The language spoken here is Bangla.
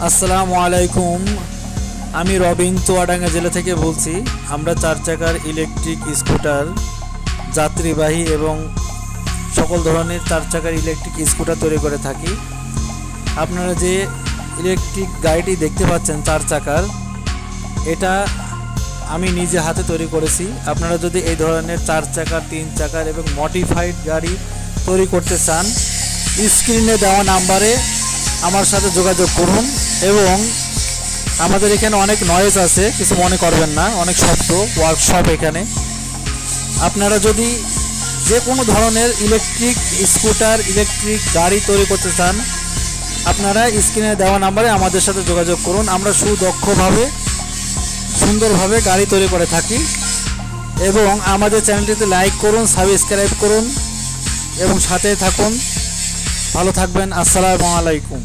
আসসালামু আলাইকুম। আমি রবিন চুয়াডাঙ্গা জেলা থেকে বলছি। আমরা 4 চাকার ইলেকট্রিক স্কুটার, যাত্রীবাহী এবং সকল ধরনের 4 চাকার ইলেকট্রিক স্কুটার তৈরি করে থাকি। আপনারা যে ইলেকট্রিক গাড়িটি দেখতে পাচ্ছেন 4 চাকার, এটা আমি নিজে হাতে তৈরি করেছি। আপনারা যদি এই ধরনের 4 চাকার, 3 চাকার এবং মডিফাইড গাড়ি তৈরি করতে চান, স্ক্রিনে দেওয়া নাম্বারে আমার সাথে যোগাযোগ করুন। এবং আমাদের এখানে অনেক নয়েজ আছে, কিছু মনে করবেন না, অনেক শব্দ, ওয়ার্কশপ এখানে। আপনারা যদি যে কোনো ধরনের ইলেকট্রিক স্কুটার, ইলেকট্রিক গাড়ি তৈরি করতে চান, আপনারা স্ক্রিনে দেওয়া নাম্বারে আমাদের সাথে যোগাযোগ করুন। আমরা সুদক্ষভাবে, সুন্দরভাবে গাড়ি তৈরি করে থাকি। এবং আমাদের চ্যানেলটিতে লাইক করুন, সাবস্ক্রাইব করুন এবং সাথে থাকুন। ভালো থাকবেন। আসসালামু আলাইকুম।